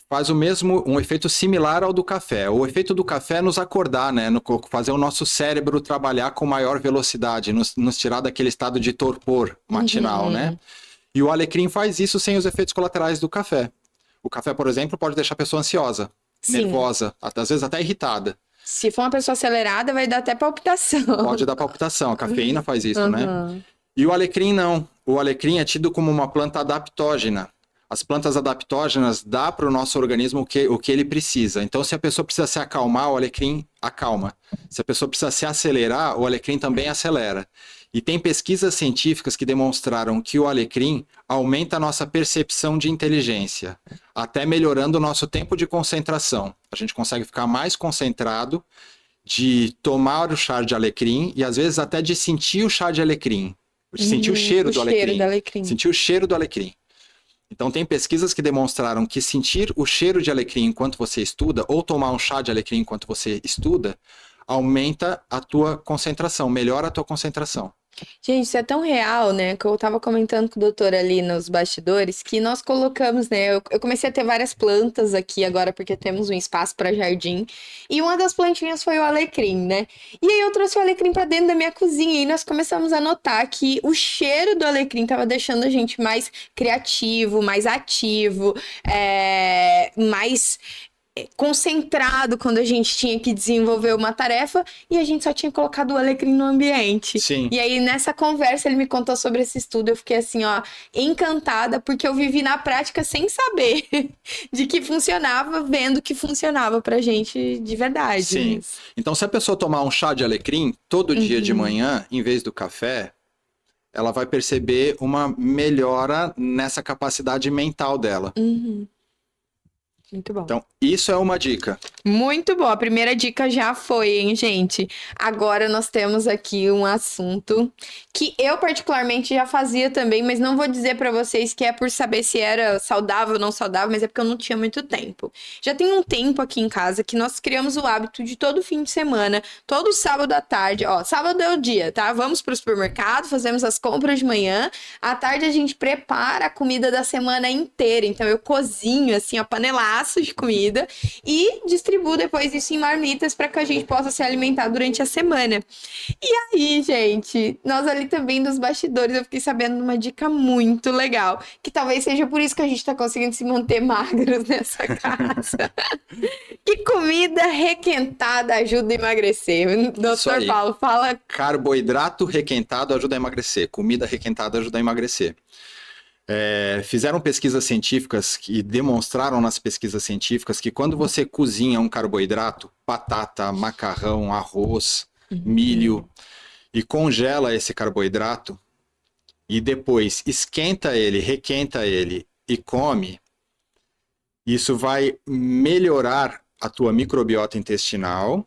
faz um efeito similar ao do café. O efeito do café é nos acordar, né? Fazer o nosso cérebro trabalhar com maior velocidade, nos tirar daquele estado de torpor matinal, né? E o alecrim faz isso sem os efeitos colaterais do café. O café, por exemplo, pode deixar a pessoa ansiosa, nervosa, às vezes até irritada. Se for uma pessoa acelerada, vai dar até palpitação. Pode dar palpitação, a cafeína faz isso, né? E o alecrim não. O alecrim é tido como uma planta adaptógena. As plantas adaptógenas dão para o nosso organismo o que ele precisa. Então, se a pessoa precisa se acalmar, o alecrim acalma. Se a pessoa precisa se acelerar, o alecrim também acelera. E tem pesquisas científicas que demonstraram que o alecrim aumenta a nossa percepção de inteligência, até melhorando o nosso tempo de concentração. A gente consegue ficar mais concentrado de tomar o chá de alecrim e às vezes até de sentir o chá de alecrim. Sentir o cheiro do alecrim. Sentir o cheiro do alecrim. Então tem pesquisas que demonstraram que sentir o cheiro de alecrim enquanto você estuda, ou tomar um chá de alecrim enquanto você estuda, aumenta a tua concentração, melhora a tua concentração. Gente, isso é tão real, né? Que eu tava comentando com o doutor ali nos bastidores, que nós colocamos, né? Eu comecei a ter várias plantas aqui agora, porque temos um espaço para jardim. E uma das plantinhas foi o alecrim, né? E aí eu trouxe o alecrim para dentro da minha cozinha e nós começamos a notar que o cheiro do alecrim tava deixando a gente mais criativo, mais ativo, mais concentrado quando a gente tinha que desenvolver uma tarefa e a gente só tinha colocado o alecrim no ambiente. Sim. E aí nessa conversa ele me contou sobre esse estudo, eu fiquei assim, ó, encantada, porque eu vivi na prática sem saber de que funcionava, vendo que funcionava pra gente de verdade. Sim. Mas... Então se a pessoa tomar um chá de alecrim todo dia de manhã, em vez do café, ela vai perceber uma melhora nessa capacidade mental dela. Muito bom. Então, isso é uma dica. Muito bom. A primeira dica já foi, hein, gente? Agora nós temos aqui um assunto que eu particularmente já fazia também, mas não vou dizer pra vocês que é por saber se era saudável ou não saudável, mas é porque eu não tinha muito tempo. Já tem um tempo aqui em casa que nós criamos o hábito de todo fim de semana, todo sábado à tarde, ó, sábado é o dia, tá? Vamos pro supermercado, fazemos as compras de manhã, à tarde a gente prepara a comida da semana inteira. Então eu cozinho assim, ó, panelaço de comida e distribuo depois isso em marmitas para que a gente possa se alimentar durante a semana. E aí, gente, nós ali também nos bastidores, eu fiquei sabendo de uma dica muito legal, que talvez seja por isso que a gente tá conseguindo se manter magros nessa casa. Que comida requentada ajuda a emagrecer. Isso Doutor aí. Paulo, fala. Carboidrato requentado ajuda a emagrecer. Comida requentada ajuda a emagrecer. Fizeram pesquisas científicas e demonstraram nas pesquisas científicas que quando você cozinha um carboidrato, batata, macarrão, arroz, milho, e congela esse carboidrato, e depois esquenta ele, requenta ele e come, isso vai melhorar a tua microbiota intestinal,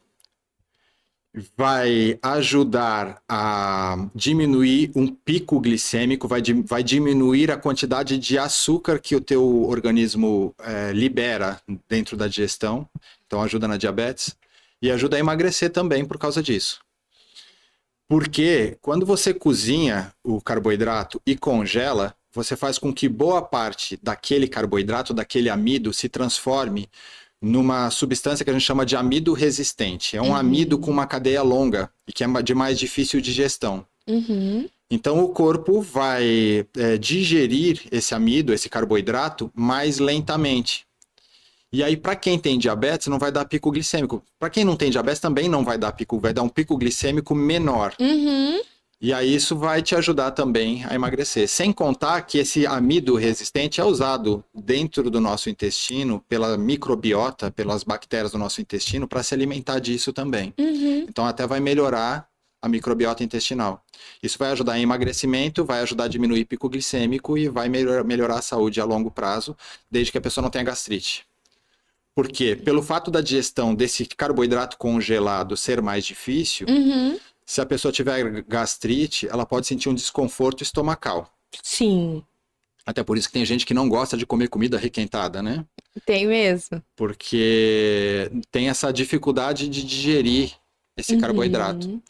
vai ajudar a diminuir um pico glicêmico, vai diminuir a quantidade de açúcar que o teu organismo libera dentro da digestão, então ajuda na diabetes, e ajuda a emagrecer também por causa disso. Porque quando você cozinha o carboidrato e congela, você faz com que boa parte daquele carboidrato, daquele amido, se transforme numa substância que a gente chama de amido resistente. É um amido com uma cadeia longa e que é de mais difícil digestão. Então o corpo vai digerir esse amido, esse carboidrato, mais lentamente. E aí, para quem tem diabetes, não vai dar pico glicêmico. Para quem não tem diabetes, também não vai dar pico, vai dar um pico glicêmico menor. E aí isso vai te ajudar também a emagrecer. Sem contar que esse amido resistente é usado dentro do nosso intestino, pela microbiota, pelas bactérias do nosso intestino, para se alimentar disso também. Então até vai melhorar a microbiota intestinal. Isso vai ajudar em emagrecimento, vai ajudar a diminuir pico glicêmico e vai melhorar a saúde a longo prazo, desde que a pessoa não tenha gastrite. Por quê? Pelo fato da digestão desse carboidrato congelado ser mais difícil, se a pessoa tiver gastrite, ela pode sentir um desconforto estomacal. Sim. Até por isso que tem gente que não gosta de comer comida requentada, né? Tem mesmo. Porque tem essa dificuldade de digerir esse carboidrato.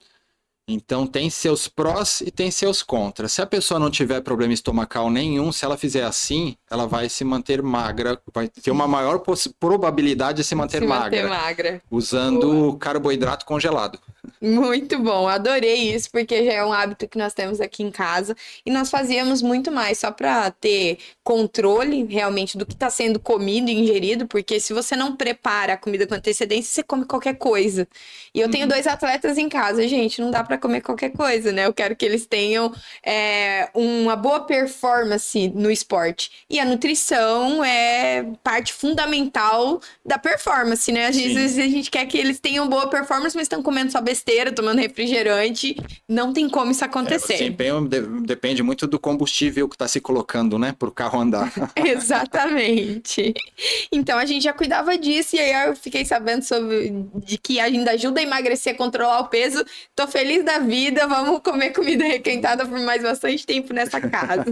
Então tem seus prós e tem seus contras. Se a pessoa não tiver problema estomacal nenhum, se ela fizer assim, ela vai se manter magra, vai ter uma maior probabilidade de se manter magra. Usando carboidrato congelado. Muito bom, adorei isso, porque já é um hábito que nós temos aqui em casa e nós fazíamos muito mais, só para ter controle realmente do que está sendo comido e ingerido, porque se você não prepara a comida com antecedência, você come qualquer coisa. E eu tenho 2 atletas em casa, gente, não dá para comer qualquer coisa, né? Eu quero que eles tenham uma boa performance no esporte. E a nutrição é parte fundamental da performance, né? Às vezes a gente quer que eles tenham boa performance, mas estão comendo só besteira, tomando refrigerante. Não tem como isso acontecer. O desempenho depende muito do combustível que está se colocando, né? Para o carro andar. Exatamente. Então a gente já cuidava disso e aí eu fiquei sabendo de que ainda ajuda a emagrecer, controlar o peso. Tô feliz da vida, vamos comer comida requentada por mais bastante tempo nessa casa.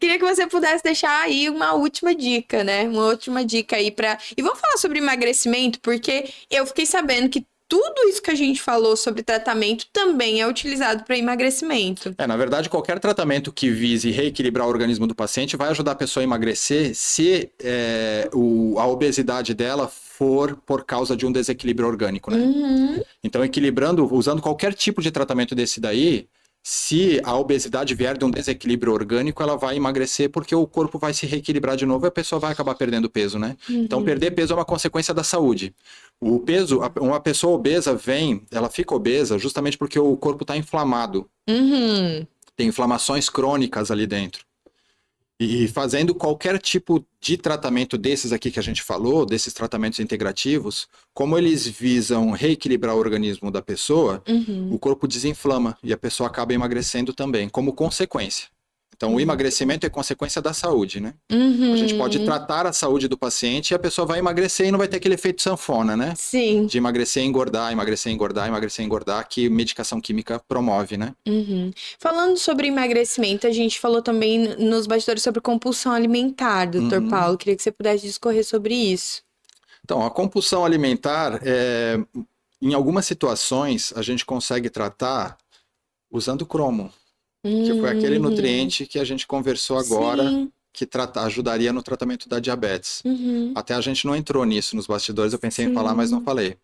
Queria que você pudesse deixar aí uma última dica, né? Uma última dica aí para... E vamos falar sobre emagrecimento, porque eu fiquei sabendo que tudo isso que a gente falou sobre tratamento também é utilizado para emagrecimento. Na verdade, qualquer tratamento que vise reequilibrar o organismo do paciente vai ajudar a pessoa a emagrecer se a obesidade dela for por causa de um desequilíbrio orgânico, né? Então, usando qualquer tipo de tratamento desse daí, se a obesidade vier de um desequilíbrio orgânico, ela vai emagrecer porque o corpo vai se reequilibrar de novo e a pessoa vai acabar perdendo peso, né? Então, perder peso é uma consequência da saúde. O peso, uma pessoa obesa ela fica obesa justamente porque o corpo está inflamado. Tem inflamações crônicas ali dentro. E fazendo qualquer tipo de tratamento desses aqui que a gente falou, desses tratamentos integrativos, como eles visam reequilibrar o organismo da pessoa, o corpo desinflama e a pessoa acaba emagrecendo também, como consequência. Então, o emagrecimento é consequência da saúde, né? Uhum. A gente pode tratar a saúde do paciente e a pessoa vai emagrecer e não vai ter aquele efeito sanfona, né? Sim. De emagrecer e engordar, emagrecer e engordar, emagrecer e engordar, que medicação química promove, né? Uhum. Falando sobre emagrecimento, a gente falou também nos bastidores sobre compulsão alimentar, doutor Paulo. Queria que você pudesse discorrer sobre isso. Então, a compulsão alimentar, em algumas situações, a gente consegue tratar usando cromo, que foi aquele nutriente que a gente conversou agora, Sim. que ajudaria no tratamento da diabetes. Uhum. Até a gente não entrou nisso nos bastidores, eu pensei Sim. em falar, mas não falei.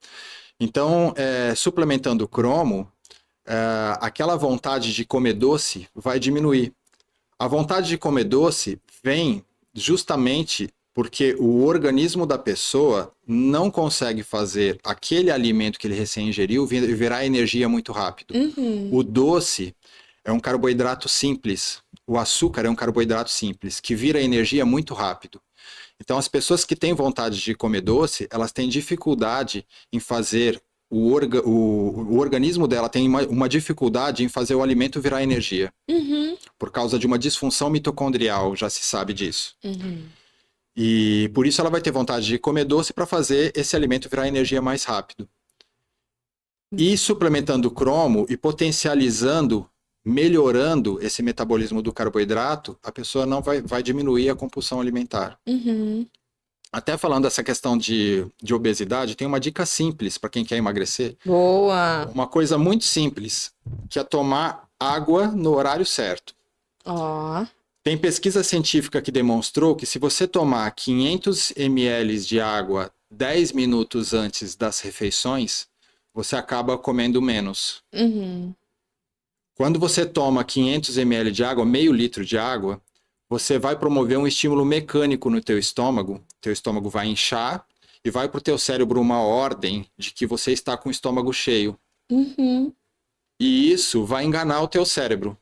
Então, suplementando o cromo, aquela vontade de comer doce vai diminuir. A vontade de comer doce vem justamente porque o organismo da pessoa não consegue fazer aquele alimento que ele recém ingeriu virar energia muito rápido. Uhum. O doce é um carboidrato simples, o açúcar é um carboidrato simples, que vira energia muito rápido. Então, as pessoas que têm vontade de comer doce, elas têm dificuldade em fazer o organismo dela tem uma dificuldade em fazer o alimento virar energia. Uhum. Por causa de uma disfunção mitocondrial, já se sabe disso. Uhum. E por isso ela vai ter vontade de comer doce para fazer esse alimento virar energia mais rápido. E suplementando o cromo e potencializando, melhorando esse metabolismo do carboidrato, a pessoa não vai diminuir a compulsão alimentar. Uhum. Até falando dessa questão de obesidade, tem uma dica simples para quem quer emagrecer. Boa! Uma coisa muito simples, que é tomar água no horário certo. Ó. Tem pesquisa científica que demonstrou que se você tomar 500 ml de água 10 minutos antes das refeições, você acaba comendo menos. Uhum. Quando você toma 500 ml de água, meio litro de água, você vai promover um estímulo mecânico no teu estômago vai inchar e vai para o teu cérebro uma ordem de que você está com o estômago cheio. Uhum. E isso vai enganar o teu cérebro.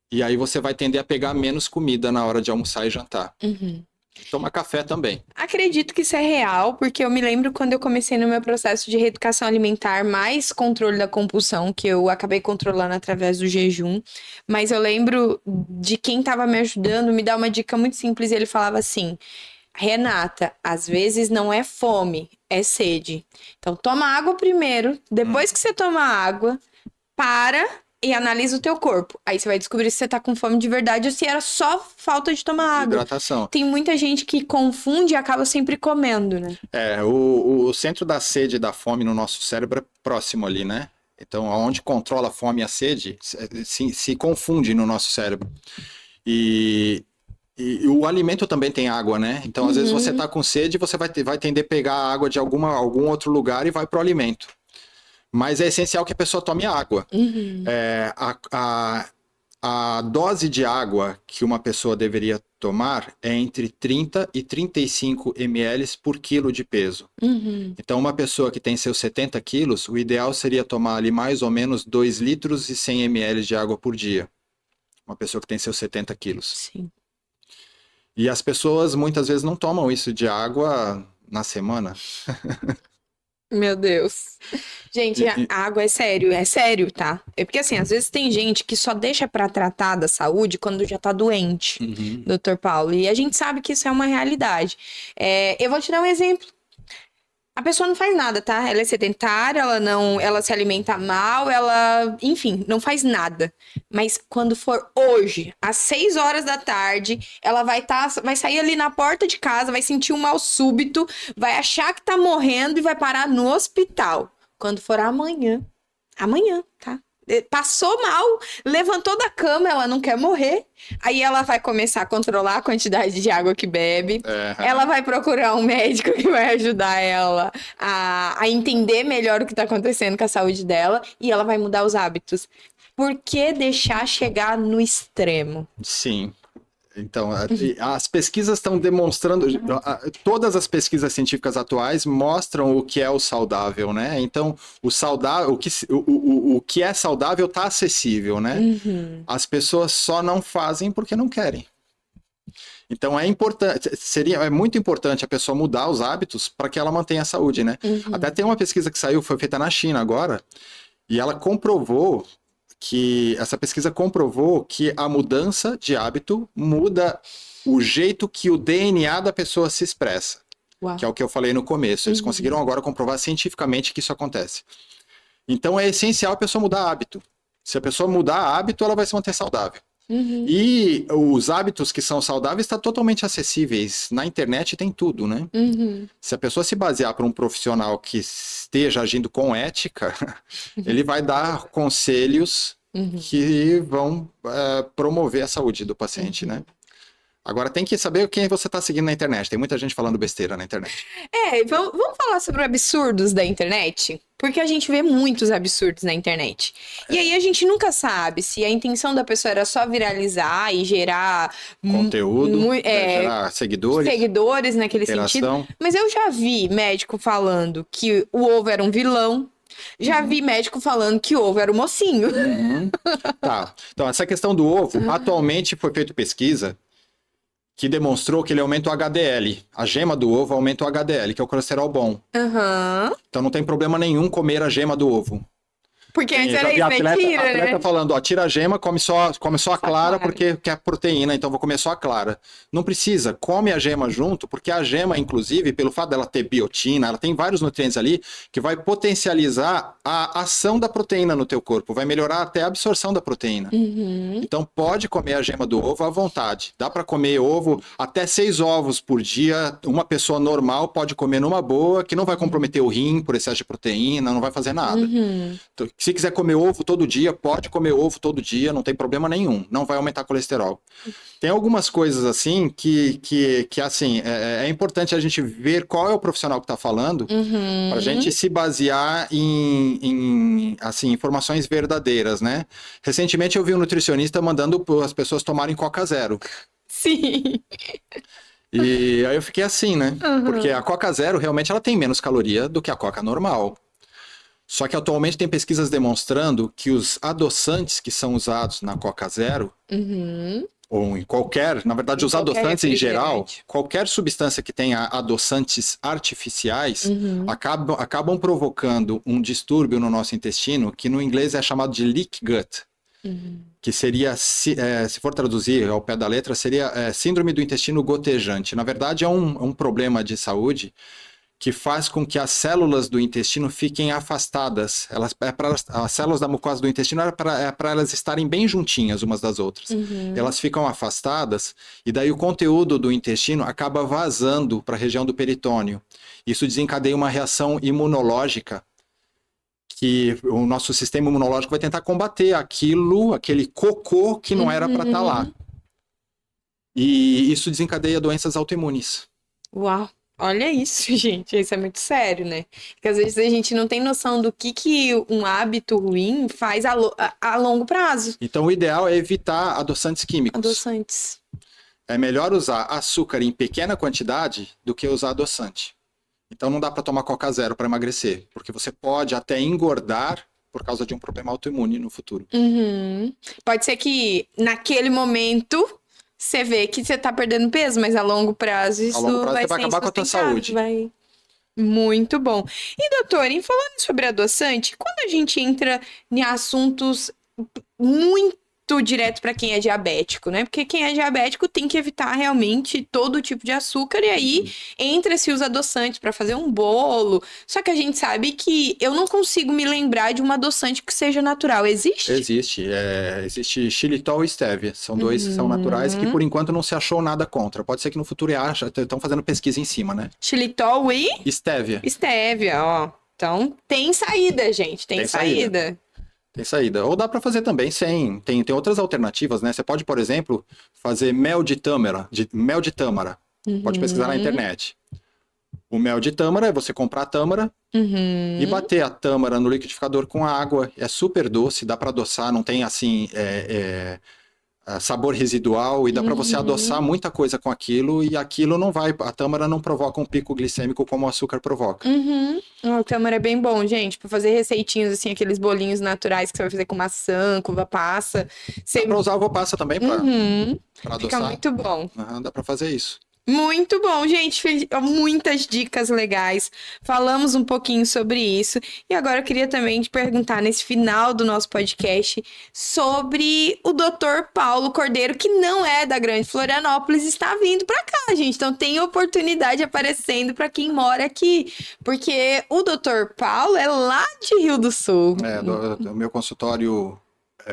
E aí você vai tender a pegar menos comida na hora de almoçar e jantar. Uhum. Toma café também. Acredito que isso é real, porque eu me lembro quando eu comecei no meu processo de reeducação alimentar, mais controle da compulsão, que eu acabei controlando através do jejum. Mas eu lembro de quem estava me ajudando me dar uma dica muito simples. Ele falava assim: Renata, às vezes não é fome, é sede. Então toma água primeiro, depois que você toma água, para e analisa o teu corpo. Aí você vai descobrir se você tá com fome de verdade ou se era só falta de tomar água. Hidratação. Tem muita gente que confunde e acaba sempre comendo, né? O centro da sede e da fome no nosso cérebro é próximo ali, né? Então, onde controla a fome e a sede, se confunde no nosso cérebro. E o alimento também tem água, né? Então, às vezes você tá com sede, você vai tender a pegar a água de algum outro lugar e vai pro alimento. Mas é essencial que a pessoa tome água. A dose de água que uma pessoa deveria tomar é entre 30 e 35 ml por quilo de peso. Então, uma pessoa que tem seus 70 quilos, o ideal seria tomar ali mais ou menos 2 litros e 100 ml de água por dia. Uma pessoa que tem seus 70 quilos. Sim. E as pessoas muitas vezes não tomam isso de água na semana. Meu Deus. Gente, a água é sério, tá? É porque assim, às vezes tem gente que só deixa pra tratar da saúde quando já tá doente, doutor Paulo. E a gente sabe que isso é uma realidade. Eu vou te dar um exemplo. A pessoa não faz nada, tá? Ela é sedentária, ela se alimenta mal, enfim, não faz nada. Mas quando for hoje, às 6 horas da tarde, ela vai sair ali na porta de casa, vai sentir um mal súbito, vai achar que tá morrendo e vai parar no hospital. Quando for amanhã, tá? Passou mal, levantou da cama, ela não quer morrer. Aí ela vai começar a controlar a quantidade de água que bebe. Ela vai procurar um médico que vai ajudar ela a entender melhor o que está acontecendo com a saúde dela. E ela vai mudar os hábitos. Por que deixar chegar no extremo? Sim. Então, as pesquisas estão demonstrando, todas as pesquisas científicas atuais mostram o que é o saudável, né? Então, o que é saudável está acessível, né? As pessoas só não fazem porque não querem. Então, é muito importante a pessoa mudar os hábitos para que ela mantenha a saúde, né? Até tem uma pesquisa que saiu, foi feita na China agora, e ela comprovou que essa pesquisa comprovou que a mudança de hábito muda o jeito que o DNA da pessoa se expressa, Uau. que é o que eu falei no começo. Eles conseguiram agora comprovar cientificamente que isso acontece. Então é essencial a pessoa mudar hábito. Se a pessoa mudar hábito, ela vai se manter saudável. E os hábitos que são saudáveis estão totalmente acessíveis. Na internet tem tudo, né? Se a pessoa se basear por um profissional que esteja agindo com ética, ele vai dar conselhos que vão promover a saúde do paciente, né? Agora tem que saber quem você está seguindo na internet. Tem muita gente falando besteira na internet. Vamos falar sobre absurdos da internet? Porque a gente vê muitos absurdos na internet. E aí a gente nunca sabe se a intenção da pessoa era só viralizar e gerar Conteúdo, gerar seguidores naquele interação. sentido. Mas eu já vi médico falando que o ovo era um vilão. Já vi médico falando que o ovo era o mocinho. Tá. Então, essa questão do ovo, atualmente foi feita pesquisa que demonstrou que ele aumenta o HDL. A gema do ovo aumenta o HDL, que é o colesterol bom. Então não tem problema nenhum comer a gema do ovo. Porque antes era isso, atleta falando, ó, tira a gema, come só a clara, porque quer proteína, então vou comer só a clara. Não precisa, come a gema junto, porque a gema, inclusive, pelo fato dela ter biotina, ela tem vários nutrientes ali, que vai potencializar a ação da proteína no teu corpo, vai melhorar até a absorção da proteína. Então pode comer a gema do ovo à vontade. Dá para comer ovo até 6 ovos por dia, uma pessoa normal pode comer numa boa, que não vai comprometer o rim por excesso de proteína, não vai fazer nada. Então, se quiser comer ovo todo dia, pode comer ovo todo dia, não tem problema nenhum, não vai aumentar colesterol. Tem algumas coisas assim que assim, é importante a gente ver qual é o profissional que está falando, para a gente se basear em assim, informações verdadeiras, né? Recentemente eu vi um nutricionista mandando as pessoas tomarem Coca Zero. Sim. E aí eu fiquei assim, né? Porque a Coca Zero realmente ela tem menos caloria do que a Coca normal. Só que atualmente tem pesquisas demonstrando que os adoçantes que são usados na Coca Zero, ou em qualquer, na verdade, os adoçantes em geral, qualquer substância que tenha adoçantes artificiais, acabam provocando um distúrbio no nosso intestino, que no inglês é chamado de leak gut. Que seria, se for traduzir ao pé da letra, seria síndrome do intestino gotejante. Na verdade, é um problema de saúde que faz com que as células do intestino fiquem afastadas. As células da mucosa do intestino é para elas estarem bem juntinhas umas das outras. Elas ficam afastadas e daí o conteúdo do intestino acaba vazando para a região do peritônio. Isso desencadeia uma reação imunológica que o nosso sistema imunológico vai tentar combater aquele cocô que não era para estar lá. E isso desencadeia doenças autoimunes. Uau! Olha isso, gente, isso é muito sério, né? Porque às vezes a gente não tem noção do que um hábito ruim faz a longo prazo. Então o ideal é evitar adoçantes químicos. Adoçantes. É melhor usar açúcar em pequena quantidade do que usar adoçante. Então não dá para tomar Coca Zero para emagrecer, porque você pode até engordar por causa de um problema autoimune no futuro. Pode ser que naquele momento você vê que você tá perdendo peso, mas a longo prazo isso você vai acabar com a tua saúde. Muito bom. E doutor, em falando sobre adoçante, quando a gente entra em assuntos muito direto para quem é diabético, né? Porque quem é diabético tem que evitar realmente todo tipo de açúcar e aí entra-se os adoçantes para fazer um bolo. Só que a gente sabe que eu não consigo me lembrar de um adoçante que seja natural. Existe? Existe. Existe xilitol e stevia. São dois que são naturais que por enquanto não se achou nada contra. Pode ser que no futuro estão fazendo pesquisa em cima, né? Xilitol e? Stevia. Stevia, ó. Então tem saída, gente. Tem saída. Tem saída. Ou dá para fazer também sem. Tem outras alternativas, né? Você pode, por exemplo, fazer mel de tâmara. Pode pesquisar na internet. O mel de tâmara é você comprar a tâmara e bater a tâmara no liquidificador com a água. É super doce, dá para adoçar, não tem assim sabor residual e dá para você adoçar muita coisa com aquilo e aquilo não vai, a tâmara não provoca um pico glicêmico como o açúcar provoca. A tâmara é bem bom, gente, para fazer receitinhos assim, aqueles bolinhos naturais que você vai fazer com maçã, com uva passa. Dá para usar uva passa também para adoçar. Fica muito bom. Dá para fazer isso. Muito bom, gente. Muitas dicas legais. Falamos um pouquinho sobre isso. E agora eu queria também te perguntar, nesse final do nosso podcast, sobre o Dr. Paulo Cordeiro, que não é da Grande Florianópolis, está vindo para cá, gente. Então tem oportunidade aparecendo para quem mora aqui. Porque o Dr. Paulo é lá de Rio do Sul. O meu consultório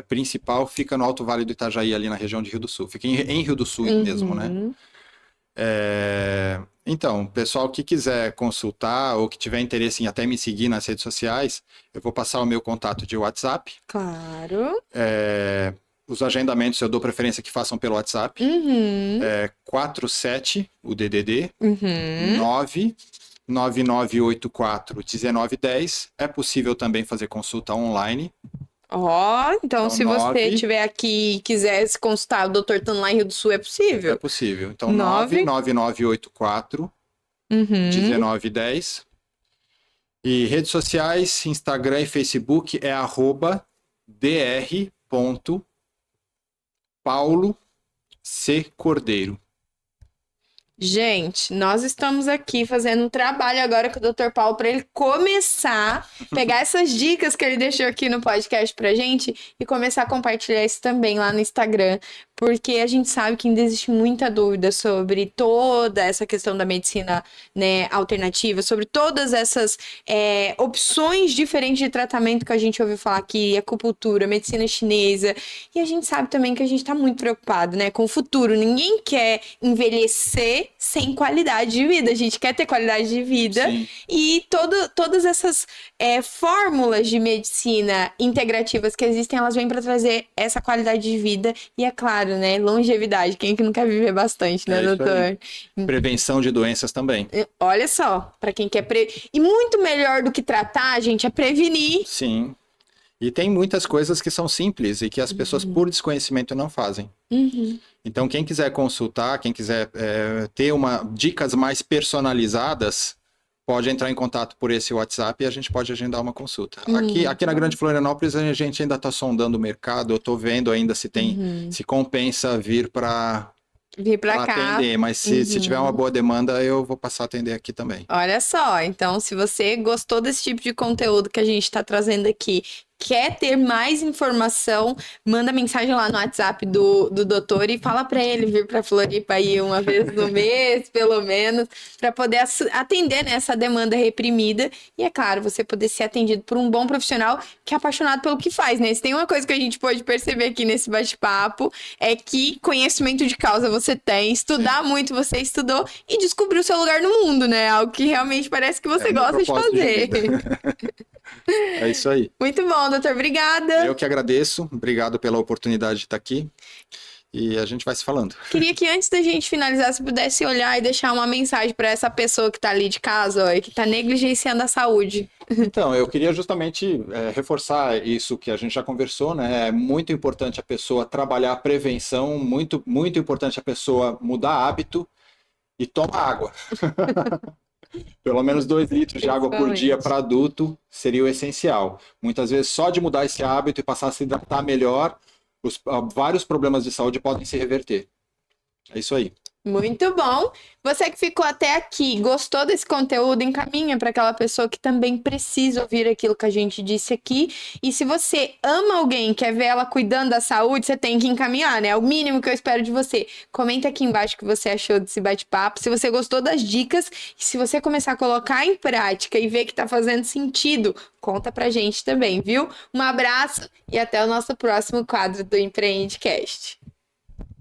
principal fica no Alto Vale do Itajaí, ali na região de Rio do Sul. Fica em Rio do Sul mesmo, né? Então, pessoal que quiser consultar ou que tiver interesse em até me seguir nas redes sociais, eu vou passar o meu contato de WhatsApp. Claro. Os agendamentos eu dou preferência que façam pelo WhatsApp. 47, o DDD, 999841910. É possível também fazer consulta online. Então se você estiver aqui e quiser se consultar, o doutor estando lá em Rio do Sul, é possível? É possível. Então, 999841910. E redes sociais, Instagram e Facebook é @dr.paulo_c_cordeiro. Gente, nós estamos aqui fazendo um trabalho agora com o Dr. Paulo para ele começar a pegar essas dicas que ele deixou aqui no podcast pra gente e começar a compartilhar isso também lá no Instagram, porque a gente sabe que ainda existe muita dúvida sobre toda essa questão da medicina, né, alternativa, sobre todas essas opções diferentes de tratamento que a gente ouviu falar aqui, acupuntura, medicina chinesa, e a gente sabe também que a gente está muito preocupado, né, com o futuro. Ninguém quer envelhecer sem qualidade de vida, a gente quer ter qualidade de vida. Sim. E todas essas fórmulas de medicina integrativas que existem, elas vêm para trazer essa qualidade de vida e, é claro, né, longevidade. Quem que não quer viver bastante, né, doutor? Prevenção de doenças também. Olha só, para quem quer e muito melhor do que tratar, gente, é prevenir. Sim. E tem muitas coisas que são simples e que as pessoas, por desconhecimento, não fazem. Então, quem quiser consultar, quem quiser ter dicas mais personalizadas, pode entrar em contato por esse WhatsApp e a gente pode agendar uma consulta. Aqui na Grande Florianópolis, a gente ainda está sondando o mercado, eu estou vendo ainda se compensa vir para atender, mas se tiver uma boa demanda, eu vou passar a atender aqui também. Olha só, então se você gostou desse tipo de conteúdo que a gente está trazendo aqui, quer ter mais informação, manda mensagem lá no WhatsApp do doutor e fala para ele vir para Floripa aí uma vez no mês, pelo menos, para poder atender nessa demanda reprimida e, é claro, você poder ser atendido por um bom profissional que é apaixonado pelo que faz, né? Se tem uma coisa que a gente pode perceber aqui nesse bate-papo é que conhecimento de causa você tem, estudar muito você estudou e descobriu o seu lugar no mundo, né? Algo que realmente parece que você gosta de fazer. É isso aí. Muito bom, doutor. Obrigada. Eu que agradeço. Obrigado pela oportunidade de estar aqui. E a gente vai se falando. Queria que antes da gente finalizar, você pudesse olhar e deixar uma mensagem para essa pessoa que está ali de casa, ó, e que está negligenciando a saúde. Então, eu queria justamente reforçar isso que a gente já conversou, né? É muito importante a pessoa trabalhar a prevenção, muito, muito importante a pessoa mudar hábito e tomar água. Pelo menos 2 litros de água por dia para adulto seria o essencial. Muitas vezes, só de mudar esse hábito e passar a se hidratar melhor, vários problemas de saúde podem se reverter. É isso aí. Muito bom. Você que ficou até aqui, gostou desse conteúdo, encaminha para aquela pessoa que também precisa ouvir aquilo que a gente disse aqui. E se você ama alguém, quer ver ela cuidando da saúde, você tem que encaminhar, né? É o mínimo que eu espero de você. Comenta aqui embaixo o que você achou desse bate-papo, se você gostou das dicas e se você começar a colocar em prática e ver que tá fazendo sentido, conta pra gente também, viu? Um abraço e até o nosso próximo quadro do Empreendecast.